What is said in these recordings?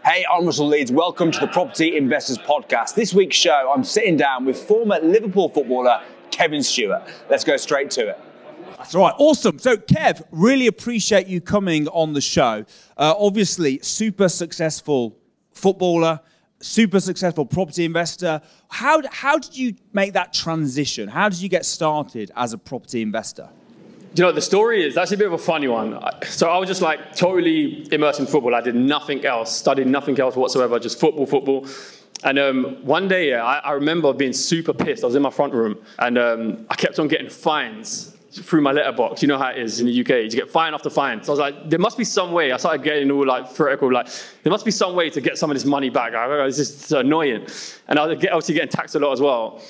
Hey, I'm Russell Leeds. Welcome to the Property Investors Podcast. This week's show, I'm sitting down with former Liverpool footballer Kev Stewart. Let's go straight to it. That's right. Awesome. So, Kev, really appreciate you coming on the show. Obviously, super successful footballer, super successful property investor. How did you make that transition? How did you get started as a property investor? You know, the story is actually a bit of a funny one. So I was just like totally immersed in football. I did nothing else, studied nothing else whatsoever, just football. And one day, I remember being super pissed. I was in my front room and I kept on getting fines through my letterbox. You know how it is in the UK. You get fine after fine. So I was like, there must be some way. I started getting all like theoretical, like there must be some way to get some of this money back. It's just annoying. And I was obviously getting taxed a lot as well.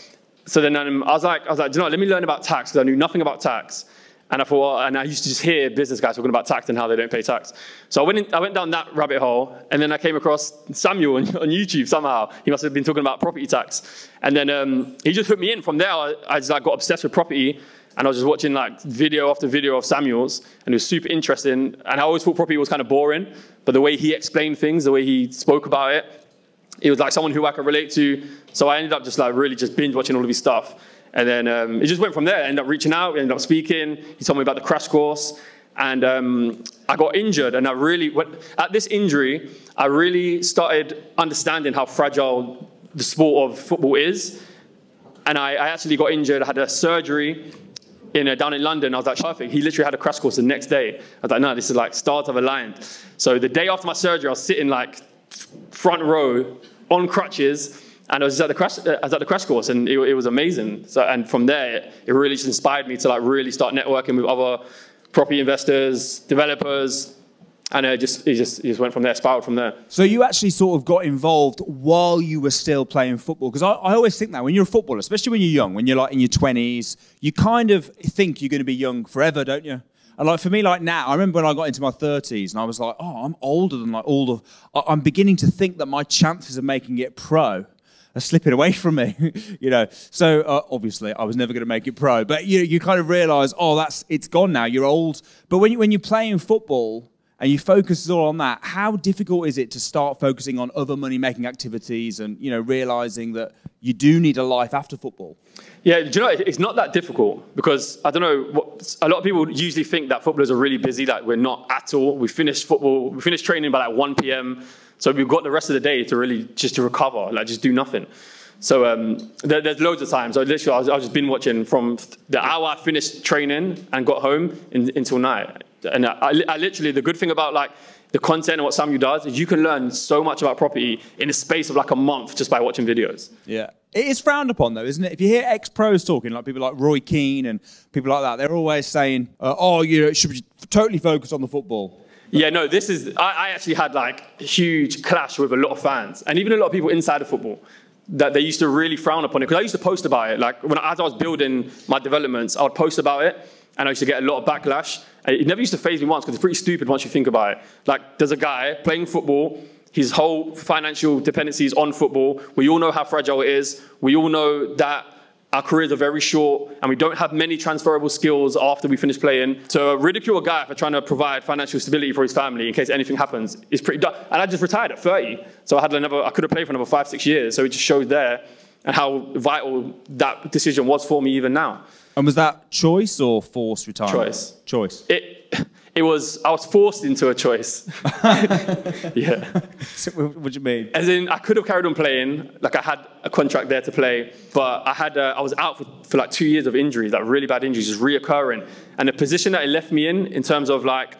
So then I was like, you know, let me learn about tax because I knew nothing about tax. And I thought, and I used to just hear business guys talking about tax and how they don't pay tax. So I went down that rabbit hole, and then I came across Samuel on YouTube somehow. He must have been talking about property tax. And then he just hooked me in. From there, I just like got obsessed with property, and I was just watching like video after video of Samuel's, and it was super interesting. And I always thought property was kind of boring, but the way he explained things, the way he spoke about it, it was like someone who I could relate to. So I ended up just like really just binge watching all of his stuff. And then it just went from there. I ended up reaching out, ended up speaking. He told me about the crash course. And I got injured. And at this injury, I really started understanding how fragile the sport of football is. And I actually got injured. I had a surgery down in London. I was like, perfect. He literally had a crash course the next day. I was like, no, this is like stars have aligned. So the day after my surgery, I was sitting like front row on crutches. And I was at the crash course, and it was amazing. So, and from there, it really just inspired me to like really start networking with other property investors, developers, and it just went from there, spiraled from there. So you actually sort of got involved while you were still playing football, because I always think that when you're a footballer, especially when you're young, when you're like in your 20s, you kind of think you're going to be young forever, don't you? And like for me, like now, I remember when I got into my 30s, and I was like, oh, I'm older than like all the. I'm beginning to think that my chances of making it pro are slipping away from me, you know. So obviously, I was never going to make it pro. But you kind of realise, oh, it's gone now. You're old. But when you're playing football and you focus all on that, how difficult is it to start focusing on other money-making activities and realising that you do need a life after football? Yeah, do you know, it's not that difficult because, I don't know, a lot of people usually think that footballers are really busy, that we're not at all. We finish training by like 1 p.m, so we've got the rest of the day to really just to recover, like just do nothing. So there's loads of times. So literally, I've just been watching from the hour I finished training and got home until night. And I literally, the good thing about like the content and what Samuel does is you can learn so much about property in the space of like a month just by watching videos. Yeah. It is frowned upon though, isn't it? If you hear ex-pros talking, like people like Roy Keane and people like that, they're always saying, it should be totally focused on the football. Yeah, no, I actually had like a huge clash with a lot of fans and even a lot of people inside of football that they used to really frown upon it. Because I used to post about it. Like as I was building my developments, I would post about it and I used to get a lot of backlash. And it never used to faze me once because it's pretty stupid once you think about it. Like there's a guy playing football, his whole financial dependency is on football. We all know how fragile it is. We all know that our careers are very short and we don't have many transferable skills after we finish playing. To ridicule a guy for trying to provide financial stability for his family in case anything happens is pretty dumb. And I just retired at 30. So I could have played for another 5-6 years. So it just shows there and how vital that decision was for me even now. And was that choice or forced retirement? Choice. I was forced into a choice. Yeah. So what do you mean? As in, I could have carried on playing. Like I had a contract there to play, but I was out for like 2 years of injuries, like really bad injuries, just reoccurring. And the position that it left me in terms of like,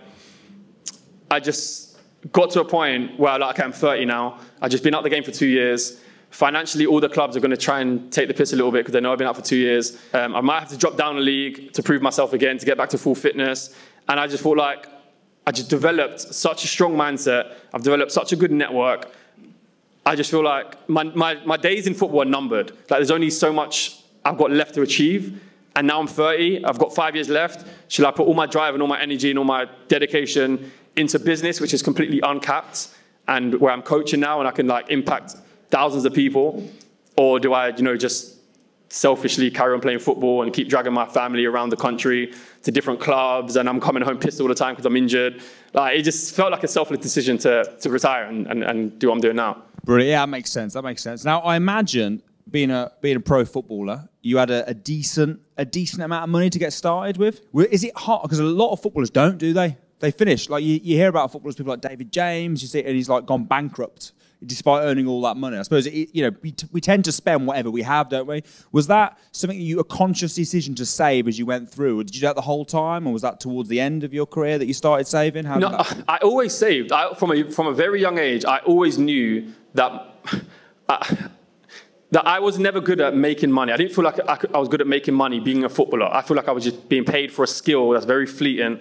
I just got to a point where like, okay, I'm 30 now. I've just been out the game for 2 years. Financially, all the clubs are going to try and take the piss a little bit because they know I've been out for 2 years. I might have to drop down a league to prove myself again, to get back to full fitness. And I just thought like, I just developed such a strong mindset. I've developed such a good network. I just feel like my days in football are numbered. Like there's only so much I've got left to achieve. And now I'm 30, I've got 5 years left. Should I put all my drive and all my energy and all my dedication into business, which is completely uncapped, and where I'm coaching now and I can like impact thousands of people? Or do I, just selfishly carry on playing football and keep dragging my family around the country to different clubs, and I'm coming home pissed all the time because I'm injured. Like, it just felt like a selfless decision to retire and do what I'm doing now. Brilliant. Yeah, that makes sense. That makes sense. Now, I imagine being a pro footballer, you had a decent amount of money to get started with. Is it hard? Because a lot of footballers don't, do they? They finish. Like, you hear about footballers, people like David James, you see, and he's like gone bankrupt despite earning all that money. I suppose, we tend to spend whatever we have, don't we? Was that something a conscious decision to save as you went through? Or did you do that the whole time? Or was that towards the end of your career that you started saving? No, I always saved. From a very young age, I always knew that I was never good at making money. I didn't feel like I was good at making money being a footballer. I feel like I was just being paid for a skill that's very fleeting.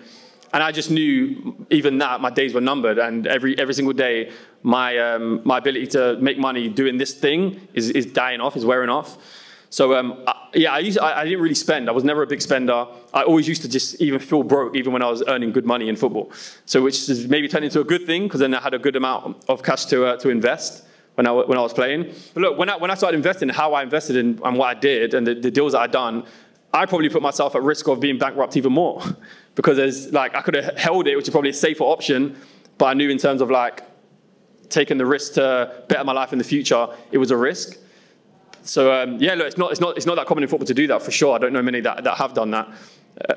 And I just knew even that my days were numbered, and every single day my ability to make money doing this thing is dying off, is wearing off. So I didn't really spend. I was never a big spender. I always used to just even feel broke even when I was earning good money in football. So which has maybe turned into a good thing, because then I had a good amount of cash to invest when I was playing. But look, when I started investing, how I invested in and what I did and the deals that I'd done, I probably put myself at risk of being bankrupt even more. Because I could have held it, which is probably a safer option, but I knew in terms of taking the risk to better my life in the future, it was a risk. So look, it's not that common in football to do that, for sure. I don't know many that have done that,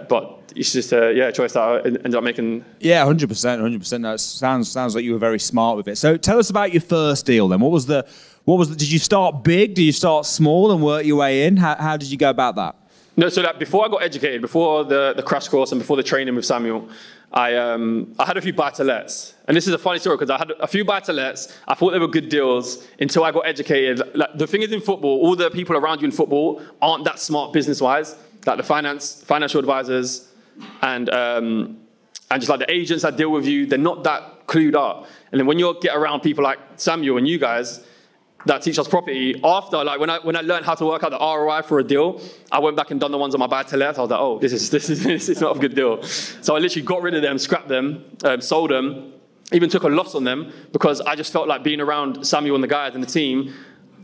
but it's just a choice that I ended up making. Yeah, 100%. No, it sounds like you were very smart with it. So tell us about your first deal then. What was the? Did you start big? Did you start small and work your way in? How did you go about that? No, so before I got educated, before the crash course and before the training with Samuel, I had a few buy-to-lets. And this is a funny story, because I had a few buy-to-lets. I thought they were good deals until I got educated. The thing is, in football, all the people around you in football aren't that smart business-wise. Like the financial advisors and just like the agents that deal with you, they're not that clued up. And then when you get around people like Samuel and you guys that teach us property, after, when I learned how to work out the ROI for a deal, I went back and done the ones on my buy-to-let. I was like, oh, this is not a good deal. So I literally got rid of them, scrapped them, sold them, even took a loss on them, because I just felt like being around Samuel and the guys and the team,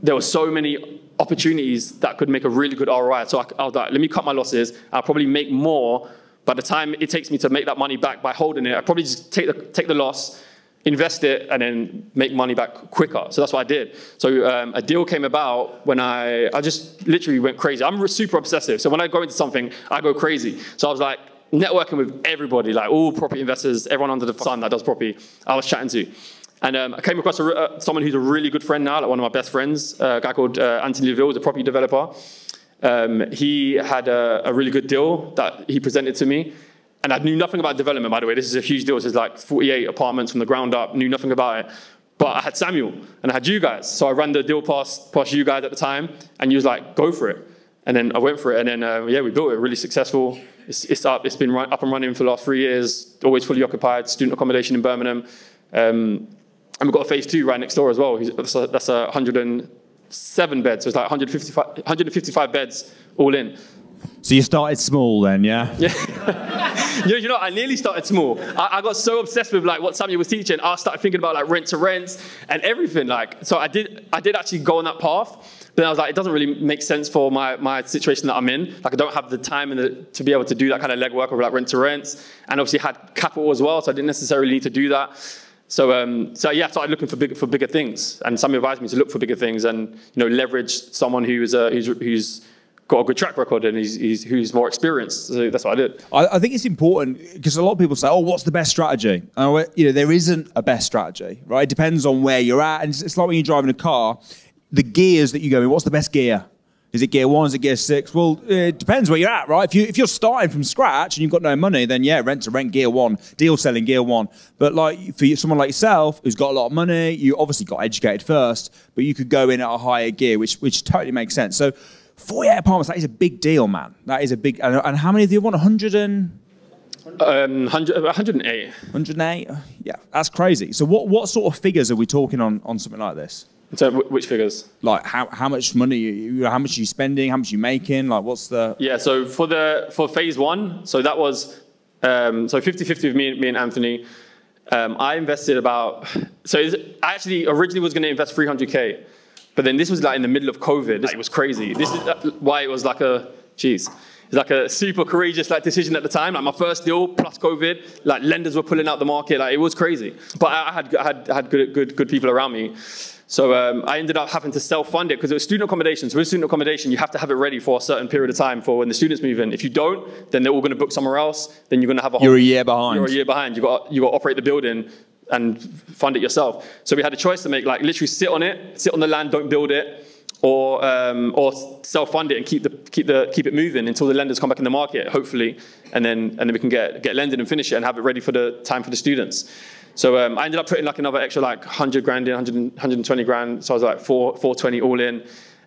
there were so many opportunities that could make a really good ROI. So I was like, let me cut my losses. I'll probably make more. By the time it takes me to make that money back by holding it, I'll probably just take the loss, invest it, and then make money back quicker. So that's what I did. So a deal came about when I just literally went crazy. I'm super obsessive. So when I go into something, I go crazy. So I was like networking with everybody, like all property investors, everyone under the sun that does property, I was chatting to. And I came across someone who's a really good friend now, like one of my best friends, a guy called Anthony Leville, who's a property developer. He had a really good deal that he presented to me. And I knew nothing about development, by the way. This is a huge deal. This is like 48 apartments from the ground up, knew nothing about it. But I had Samuel, and I had you guys. So I ran the deal past you guys at the time, and you was like, go for it. And then I went for it, and then, we built it, really successful. It's up. It's been up and running for the last 3 years, always fully occupied, student accommodation in Birmingham. And we've got a phase 2 right next door as well. That's 107 beds, so it's like 155 beds all in. So you started small then, yeah? Yeah. You know, I nearly started small. I got so obsessed with what Samuel was teaching. I started thinking about rent to rents and everything. So I did actually go on that path. But I was like, it doesn't really make sense for my situation that I'm in. I don't have the time to be able to do that kind of legwork of rent to rents. And obviously had capital as well, so I didn't necessarily need to do that. So I started looking for bigger things. And Samuel advised me to look for bigger things and leverage someone who's got a good track record and who's more experienced. So that's what I did. I think it's important because a lot of people say, oh, what's the best strategy? And there isn't a best strategy, right? It depends on where you're at. And it's like when you're driving a car, the gears that you go in, what's the best gear? Is it gear 1? Is it gear 6? Well, it depends where you're at, right? If you're starting from scratch and you've got no money, then yeah, rent to rent gear 1, deal selling gear 1. But for someone like yourself who's got a lot of money, you obviously got educated first, but you could go in at a higher gear, which totally makes sense. So 48 apartments, that is a big deal, man. That is a big, and how many do you want? 108? 108? Yeah, that's crazy. So what sort of figures are we talking on something like this? So which figures? Like how much money, how much are you spending, how much are you making? Like what's the... Yeah, so for phase 1, so that was, so 50-50 with me and Anthony. I invested about, I actually originally was going to invest 300K. But then this was like in the middle of COVID. It was crazy. This is why it was like it's like a super courageous like decision at the time. Like my first deal plus COVID, like lenders were pulling out the market. Like it was crazy. But I had good people around me. So I ended up having to self-fund it because it was student accommodation. So with student accommodation, you have to have it ready for a certain period of time for when the students move in. If you don't, then they're all going to book somewhere else. Then you're going to have You're a year behind. You're a year behind. You got to operate the building and fund it yourself. So we had a choice to make, like literally sit on the land, don't build it, or self-fund it and keep it moving until the lenders come back in the market, hopefully, and then we can get lended and finish it and have it ready for the time for the students. So I ended up putting like another extra like 100 grand in, 120 grand. So I was like 420 all in.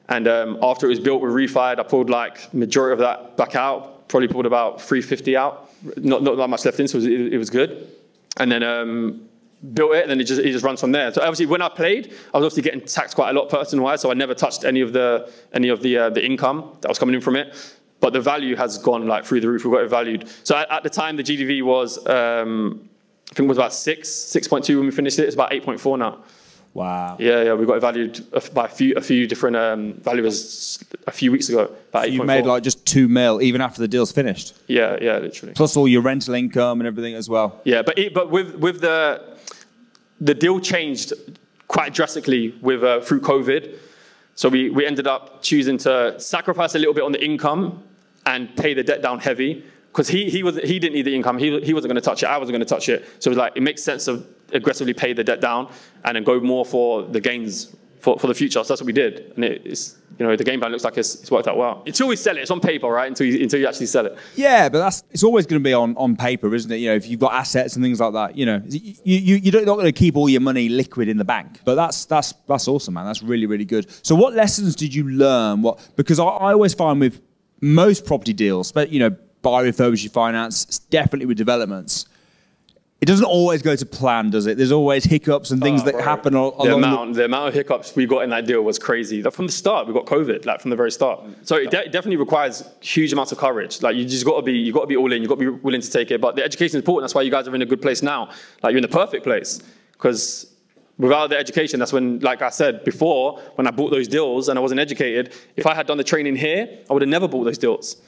And after it was built, we refied. I pulled like majority of that back out. Probably pulled about 350 out. Not that much left in, so it was good. And then built it, and then it just runs from there. So obviously, when I played, I was obviously getting taxed quite a lot person-wise. So I never touched any of the income that was coming in from it. But the value has gone like through the roof. We got it valued. So at the time, the GDV was. I think it was about 6.2 when we finished it. It's about 8.4 now. Wow. Yeah, we got it valued by a few different valuers a few weeks ago. About 8.4. You made like just 2 mil even after the deal's finished. Yeah, literally. Plus all your rental income and everything as well. Yeah, but with the deal changed quite drastically with through COVID. So we ended up choosing to sacrifice a little bit on the income and pay the debt down heavy. Because he didn't need the income, he wasn't going to touch it, I wasn't going to touch it. So it was like, it makes sense to aggressively pay the debt down and then go more for the gains for the future. So that's what we did. And it's, the game plan looks like it's worked out well. Until we sell it, it's on paper, right? Until you actually sell it. Yeah, but it's always going to be on paper, isn't it? If you've got assets and things like that, you're not going to keep all your money liquid in the bank. But that's awesome, man. That's really, really good. So what lessons did you learn? Because I always find with most property deals, but buy, refurbish, finance, definitely with developments. It doesn't always go to plan, does it? There's always hiccups and things that happen along the amount of hiccups we got in that deal was crazy. Like from the start, we got COVID, like from the very start. So it definitely requires huge amounts of courage. Like you got to be all in. You got to be willing to take it. But the education is important. That's why you guys are in a good place now. Like you're in the perfect place because without the education, that's when, like I said before, when I bought those deals and I wasn't educated, if I had done the training here, I would have never bought those deals.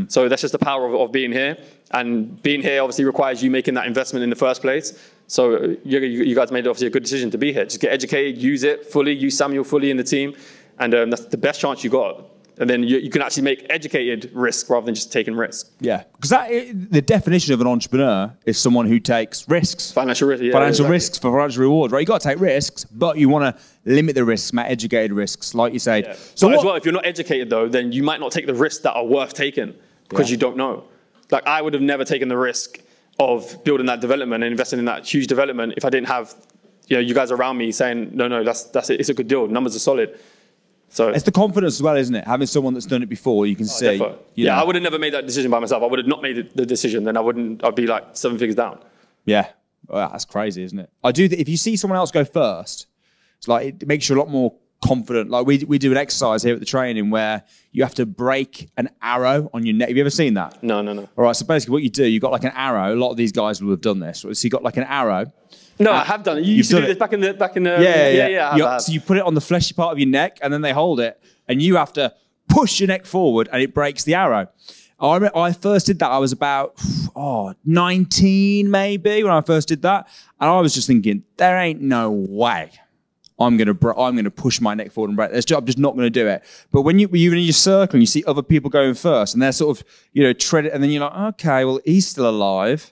So that's just the power of being here. And being here obviously requires you making that investment in the first place. So you guys made obviously a good decision to be here. Just get educated, use it fully, use Samuel fully in the team. And that's the best chance you got. And then you can actually make educated risk rather than just taking risk. Yeah, because the definition of an entrepreneur is someone who takes risks. Financial risk, yeah. Financial risks for financial reward, right? You got to take risks, but you want to limit the risks, make educated risks, like you said. Yeah. So as well, if you're not educated though, then you might not take the risks that are worth taking because you don't know. Like I would have never taken the risk of building that development and investing in that huge development if I didn't have, you guys around me saying, no, that's it. It's a good deal. Numbers are solid. So it's the confidence as well, isn't it? Having someone that's done it before, you can see. I would have never made that decision by myself. I would have not made the decision. Then I'd be like 7 figures down. Yeah, well, that's crazy, isn't it? If you see someone else go first, it's like it makes you a lot more confident. Like we do an exercise here at the training where you have to break an arrow on your neck. Have you ever seen that? No. All right, so basically what you do, you've got like an arrow. A lot of these guys will have done this. So you got like an arrow. No, I have done it. You used to do this back in the Yeah. So you put it on the fleshy part of your neck, and then they hold it, and you have to push your neck forward, and it breaks the arrow. I remember I first did that. I was about 19 maybe when I first did that, and I was just thinking, there ain't no way I'm gonna push my neck forward and break. I'm just not gonna do it. But when you're in your circle and you see other people going first, and they're sort of tread it, and then you're like, okay, well he's still alive.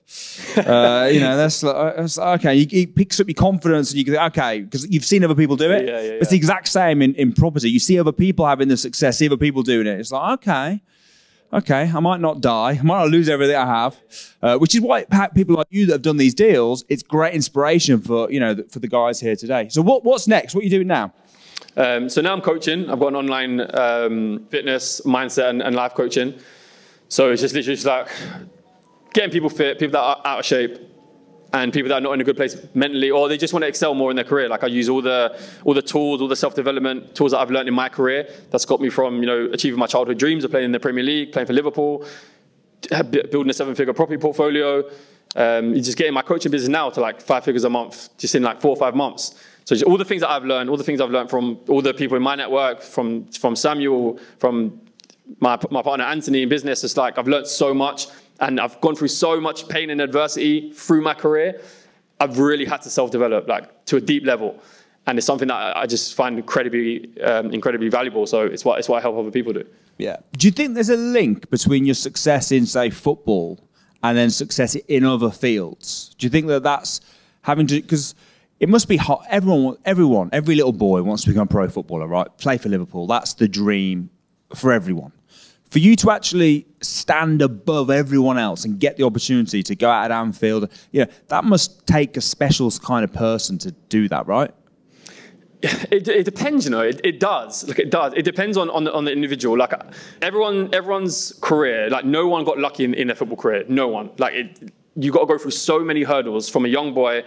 That's okay. It picks up your confidence, and you go, okay, because you've seen other people do it. Yeah. It's the exact same in property. You see other people having the success, see other people doing it. It's like, okay, I might not die. I might not lose everything I have, which is why people like you that have done these deals, it's great inspiration for for the guys here today. So what's next? What are you doing now? So now I'm coaching. I've got an online fitness, mindset, and life coaching. So it's just literally like getting people fit, people that are out of shape, and people that are not in a good place mentally, or they just want to excel more in their career. Like I use all the tools, all the self-development tools that I've learned in my career. That's got me from achieving my childhood dreams of playing in the Premier League, playing for Liverpool, building a 7-figure property portfolio. Just getting my coaching business now to like 5 figures a month, just in like 4 or 5 months. So just all the things that I've learned, all the things I've learned from all the people in my network, from Samuel, from my partner Anthony in business, it's like I've learned so much, and I've gone through so much pain and adversity through my career. I've really had to self-develop, like, to a deep level. And it's something that I just find incredibly valuable. So it's what I help other people do. Yeah. Do you think there's a link between your success in, say, football and then success in other fields? Do you think that that's having to, because it must be hot. Every little boy wants to become a pro footballer, right? Play for Liverpool. That's the dream for everyone. For you to actually stand above everyone else and get the opportunity to go out at Anfield, that must take a special kind of person to do that, right? It depends, It does. Like, it does. It depends on the individual. Like, everyone's career. Like, no one got lucky in their football career. No one. Like, you got to go through so many hurdles from a young boy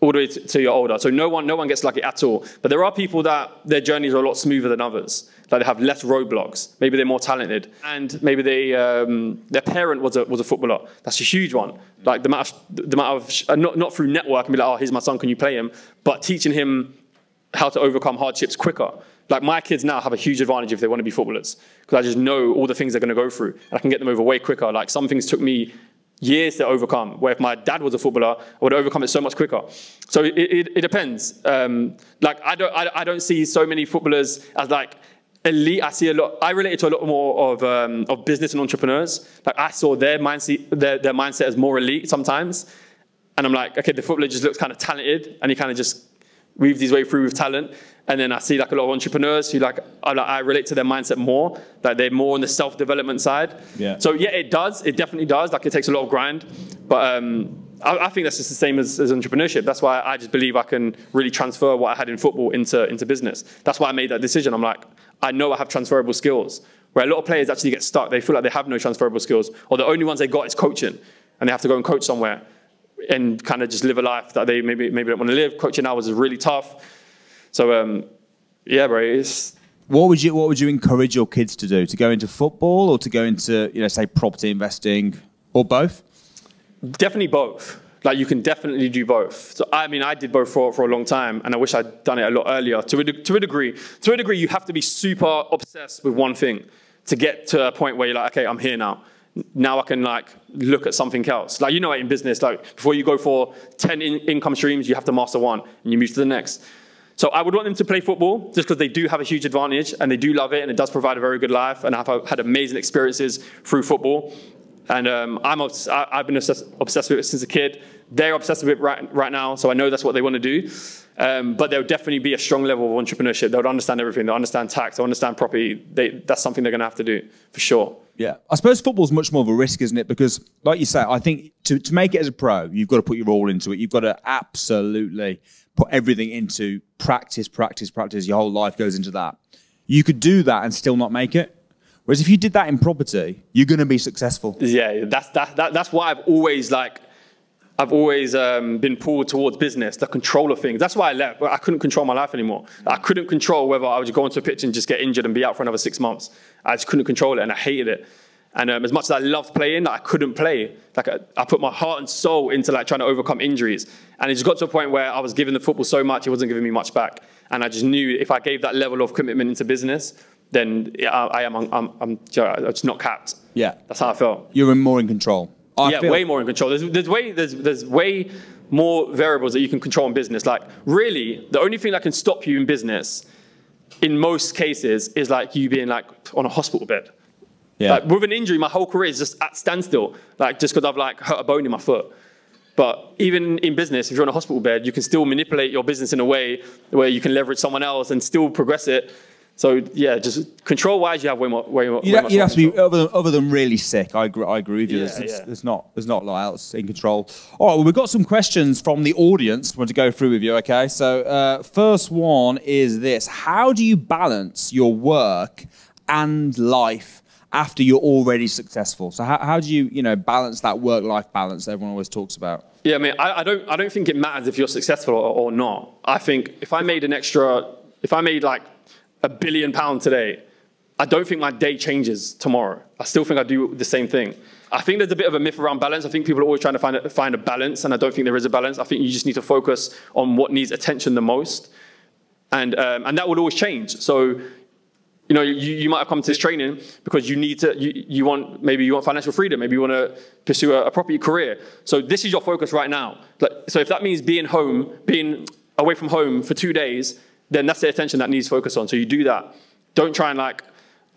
all the way to you're older. So no one gets lucky at all. But there are people that their journeys are a lot smoother than others. Like, they have less roadblocks. Maybe they're more talented, and maybe their parent was a footballer. That's a huge one. Like, the amount of not through network and be like, oh, here's my son, can you play him? But teaching him how to overcome hardships quicker. Like, my kids now have a huge advantage if they want to be footballers, because I just know all the things they're going to go through, and I can get them over way quicker. Like, some things took me years to overcome, where if my dad was a footballer, I would overcome it so much quicker. So it depends. Like, I don't see so many footballers as like elite. I relate to a lot more of business and entrepreneurs. Like, I saw their mindset as more elite sometimes, and I'm like, okay, the footballer just looks kind of talented, and he kind of just weaved his way through with talent. And then I see like a lot of entrepreneurs who I relate to their mindset more, like they're more on the self-development side. Yeah. So yeah, it definitely does. Like, it takes a lot of grind, but I think that's just the same as entrepreneurship. That's why I just believe I can really transfer what I had in football into business. That's why I made that decision. I'm like, I know I have transferable skills, where a lot of players actually get stuck. They feel like they have no transferable skills, or the only ones they got is coaching, and they have to go and coach somewhere and kind of just live a life that they maybe don't want to live. Coaching hours is really tough. So, yeah, bro. What would you encourage your kids to do? To go into football, or to go into, say, property investing, or both? Definitely both. Like, you can definitely do both. So, I mean, I did both for a long time, and I wish I'd done it a lot earlier. To a degree, you have to be super obsessed with one thing to get to a point where you're like, okay, I'm here now. Now I can like look at something else. Like, in business, like, before you go for 10 income streams, you have to master one, and you move to the next. So I would want them to play football just because they do have a huge advantage, and they do love it, and it does provide a very good life, and I've had amazing experiences through football. And I've been obsessed with it since a kid. They're obsessed with it right now, so I know that's what they want to do. But there would definitely be a strong level of entrepreneurship. They would understand everything. They'll understand tax. They'll understand property. That's something they're going to have to do, for sure. Yeah. I suppose football's much more of a risk, isn't it? Because, like you say, I think to make it as a pro, you've got to put your all into it. You've got to absolutely put everything into practice. Your whole life goes into that. You could do that and still not make it. Whereas if you did that in property, you're going to be successful. Yeah, that's why I've always been pulled towards business, the control of things. That's why I left. I couldn't control my life anymore. I couldn't control whether I would go into a pitch and just get injured and be out for another 6 months. I just couldn't control it, and I hated it. And as much as I loved playing, I couldn't play. Like, I put my heart and soul into like trying to overcome injuries. And it just got to a point where I was giving the football so much, it wasn't giving me much back. And I just knew if I gave that level of commitment into business, then I'm just not capped. Yeah. That's how I felt. You're more in control. Way more in control. There's way more variables that you can control in business. Like, really, the only thing that can stop you in business, in most cases, is like you being like on a hospital bed. Yeah. Like, with an injury, my whole career is just at standstill. Like, just because I've like hurt a bone in my foot. But even in business, if you're on a hospital bed, you can still manipulate your business in a way where you can leverage someone else and still progress it. So yeah, just control-wise, you have way more. You have to be other than really sick. I agree with you. There's not a lot else in control. All right, well, we've got some questions from the audience. I want to go through with you. Okay, so first one is this: how do you balance your work and life after you're already successful? So how do you balance that work-life balance that everyone always talks about? Yeah, I mean, I don't think it matters if you're successful or not. I think if I made like £1 billion today, I don't think my day changes tomorrow. I still think I do the same thing. I think there's a bit of a myth around balance. I think people are always trying to find a balance, and I don't think there is a balance. I think you just need to focus on what needs attention the most, and that will always change. So, you know, you might have come to this training because you need to, maybe you want financial freedom, maybe you want to pursue a property career. So this is your focus right now. So if that means being away from home for 2 days, then that's the attention that needs focus on. So you do that. Don't try and like,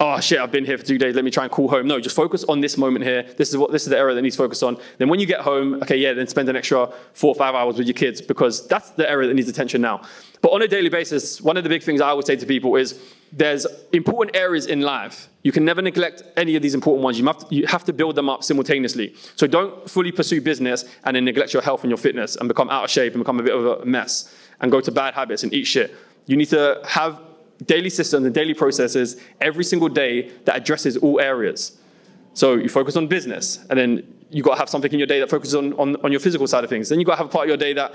oh shit, I've been here for 2 days, let me try and call home. No, just focus on this moment here. This is the area that needs focus on. Then when you get home, okay, yeah, then spend an extra 4 or 5 hours with your kids, because that's the area that needs attention now. But on a daily basis, one of the big things I would say to people is there's important areas in life. You can never neglect any of these important ones. You have to build them up simultaneously. So don't fully pursue business and then neglect your health and your fitness and become out of shape and become a bit of a mess and go to bad habits and eat shit. You need to have daily systems and daily processes every single day that addresses all areas. So you focus on business, and then you got to have something in your day that focuses on your physical side of things. Then you got to have a part of your day that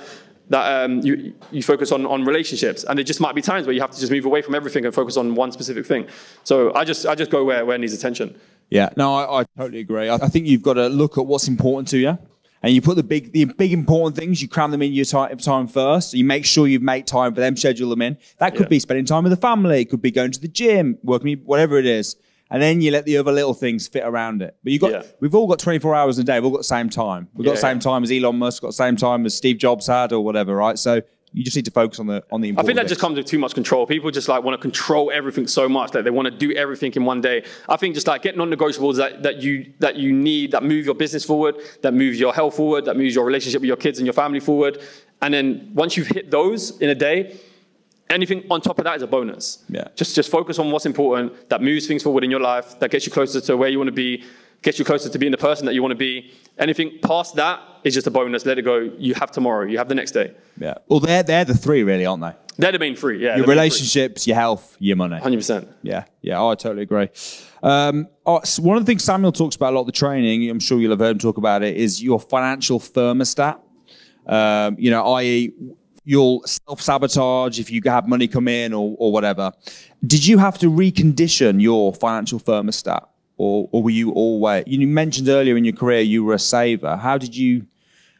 you focus on relationships. And there just might be times where you have to just move away from everything and focus on one specific thing. So I just go where it needs attention. Yeah, no, I totally agree. I think you've got to look at what's important to you. And you put the big important things, you cram them in your time first. You make sure you make time for them, schedule them in. That could be spending time with the family. It could be going to the gym, working, whatever it is. And then you let the other little things fit around it. But we've all got 24 hours a day. We've all got the same time. We've got the same time as Elon Musk, got the same time as Steve Jobs had, or whatever, right? So you just need to focus on the important I think that things. just comes with too much control. People just like want to control everything so much that they want to do everything in one day. I think just like get non-negotiables that you need, that move your business forward, that moves your health forward, that moves your relationship with your kids and your family forward. And then once you've hit those in a day, anything on top of that is a bonus. Yeah. Just focus on what's important, that moves things forward in your life, that gets you closer to where you want to be, gets you closer to being the person that you want to be. Anything past that is just a bonus. Let it go. You have tomorrow. You have the next day. Yeah. Well, they're the three, really, aren't they? They're the main three, yeah. Your relationships, your health, your money. 100%. Yeah, I totally agree. So one of the things Samuel talks about a lot of the training, I'm sure you'll have heard him talk about it, is your financial thermostat. You know, i.e., you'll self-sabotage if you have money come in or whatever. Did you have to recondition your financial thermostat? Or were you always, you mentioned earlier in your career you were a saver. How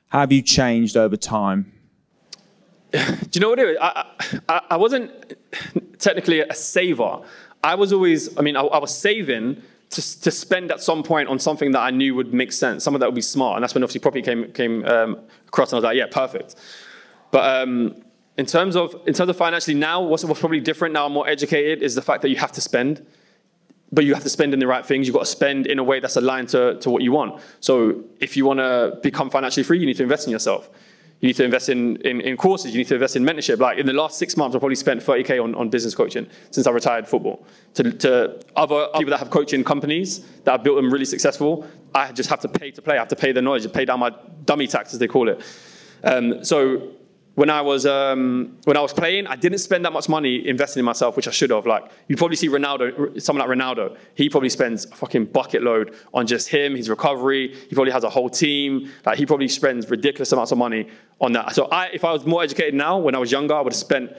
have you changed over time? Do you know what it is? I wasn't technically a saver. I was always, I was saving to spend at some point on something that I knew would make sense, something that would be smart. And that's when obviously property came across, and I was like, yeah, perfect. But in terms of financially now, what's probably different now, I'm more educated, is the fact that you have to spend. But you have to spend in the right things. You've got to spend in a way that's aligned to what you want. So if you want to become financially free, you need to invest in yourself. You need to invest in courses. You need to invest in mentorship. Like in the last 6 months, I've probably spent 30K on business coaching since I retired football. To other people that have coaching companies that have built them really successful, I just have to pay to play. I have to pay the knowledge, pay down my dummy tax, as they call it. So when I was playing, I didn't spend that much money investing in myself, which I should have. Like, you probably see Ronaldo, someone like Ronaldo, he probably spends a fucking bucket load on just him, his recovery. He probably has a whole team. Like, he probably spends ridiculous amounts of money on that. So if I was more educated now, when I was younger, I would have spent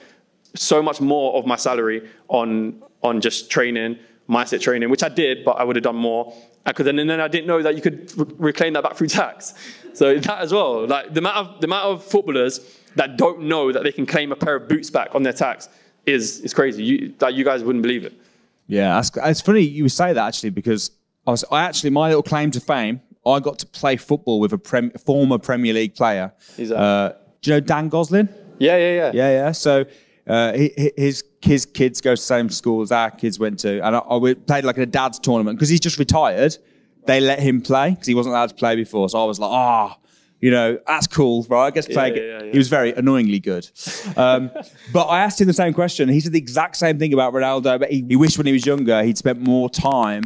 so much more of my salary on just training, mindset training, which I did, but I would have done more. And then I didn't know that you could reclaim that back through tax. So that as well. Like, the amount of footballers that don't know that they can claim a pair of boots back on their tax is crazy. You guys wouldn't believe it. Yeah, it's funny you say that, actually, because my little claim to fame, I got to play football with a former Premier League player. Who's that? Do you know Dan Gosling? Yeah. So his kids go to the same school as our kids went to, and I played like in a dad's tournament because he's just retired. They let him play because he wasn't allowed to play before. So I was like, you know, that's cool, right? I guess playing. Yeah. He was very annoyingly good. But I asked him the same question. He said the exact same thing about Ronaldo, but he wished when he was younger he'd spent more time,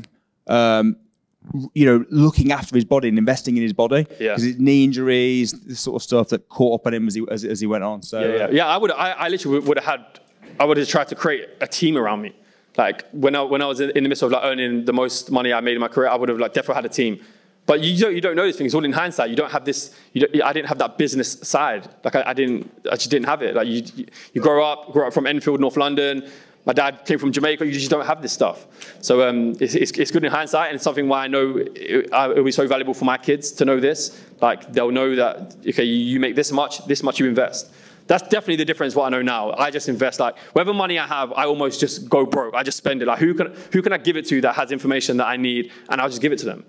you know, looking after his body and investing in his body, because his knee injuries, this sort of stuff that caught up on him as he went on. So I literally would have tried to create a team around me. Like when I was in the midst of like earning the most money I made in my career, I would have like definitely had a team. But you don't know these things. It's all in hindsight. You don't have this. I didn't have that business side. Like I just didn't have it. Like you grow up from Enfield, North London. My dad came from Jamaica. You just don't have this stuff. So it's good in hindsight, and it's something why I know it'll be so valuable for my kids to know this. Like, they'll know that, okay, you make this much you invest. That's definitely the difference what I know now. I just invest, like, whatever money I have, I almost just go broke. I just spend it. Like, who can I give it to that has information that I need, and I'll just give it to them.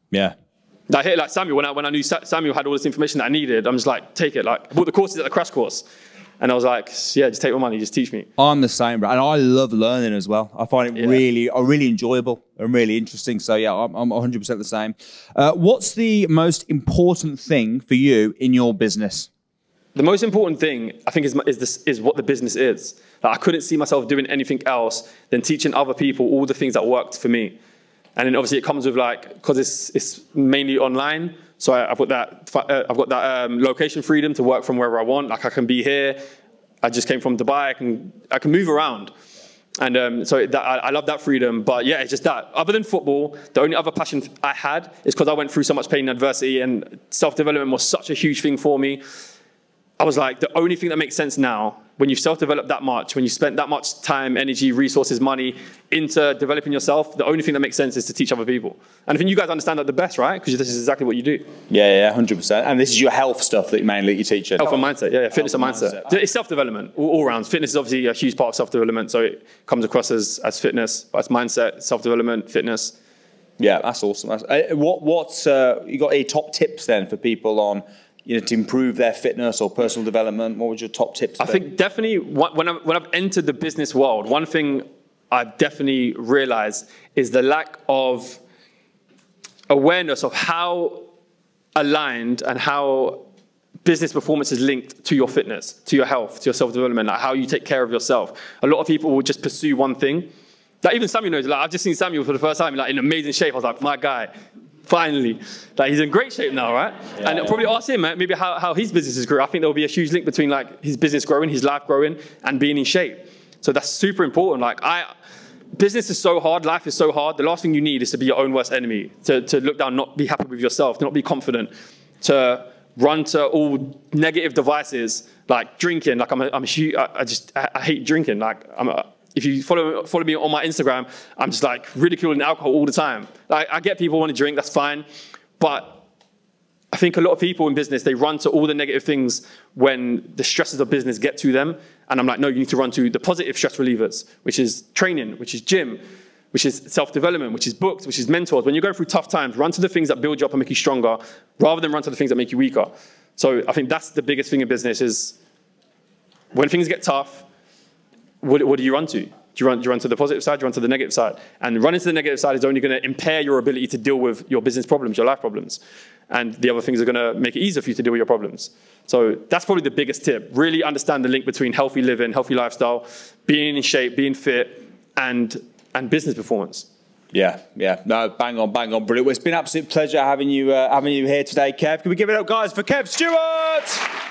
Yeah. Like Samuel, when I knew Samuel had all this information that I needed, I'm just like, take it. Like, I bought the courses at the crash course. And I was like, yeah, just take my money, just teach me. I'm the same, bro. And I love learning as well. I find it really enjoyable and really interesting. So yeah, I'm 100% the same. What's the most important thing for you in your business? The most important thing, I think, is what the business is. Like, I couldn't see myself doing anything else than teaching other people all the things that worked for me. And then obviously it comes with, like, because it's mainly online. So I've got that location freedom to work from wherever I want. Like, I can be here. I just came from Dubai. I can move around. And I love that freedom. But yeah, it's just that. Other than football, the only other passion I had is because I went through so much pain and adversity, and self-development was such a huge thing for me. I was like, the only thing that makes sense now, when you've self-developed that much, when you spent that much time, energy, resources, money into developing yourself, the only thing that makes sense is to teach other people. And I think you guys understand that the best, right? Because this is exactly what you do. Yeah, 100%. And this is your health stuff that mainly you teach. Health and mindset, yeah, fitness and mindset. It's self-development, all rounds. Fitness is obviously a huge part of self-development, so it comes across as fitness, but it's mindset, self-development, fitness. Yeah, that's awesome. You got any top tips then for people on, to improve their fitness or personal development? What would your top tips be? I think definitely when I've entered the business world, one thing I've definitely realized is the lack of awareness of how aligned and how business performance is linked to your fitness, to your health, to your self-development, like how you take care of yourself. A lot of people will just pursue one thing. Like, even Samuel knows, like, I've just seen Samuel for the first time, like, in amazing shape. I was like, my guy, finally. Like, he's in great shape now, right? Yeah, and probably ask him, maybe how his business is growing. I think there will be a huge link between, like, his business growing, his life growing, and being in shape. So that's super important. Like, business is so hard, life is so hard. The last thing you need is to be your own worst enemy, to look down, not be happy with yourself, to not be confident, to run to all negative devices, like drinking. Like, I hate drinking. Like, if you follow me on my Instagram, I'm just like ridiculing alcohol all the time. Like, I get people want to drink, that's fine. But I think a lot of people in business, they run to all the negative things when the stresses of business get to them. And I'm like, no, you need to run to the positive stress relievers, which is training, which is gym, which is self-development, which is books, which is mentors. When you're going through tough times, run to the things that build you up and make you stronger, rather than run to the things that make you weaker. So I think that's the biggest thing in business is when things get tough, what do you run to? Do you run to the positive side? Do you run to the negative side? And running to the negative side is only going to impair your ability to deal with your business problems, your life problems. And the other things are going to make it easier for you to deal with your problems. So that's probably the biggest tip. Really understand the link between healthy living, healthy lifestyle, being in shape, being fit, and business performance. Yeah. No, bang on, brilliant. Well, it's been an absolute pleasure having you here today, Kev. Can we give it up, guys, for Kev Stewart?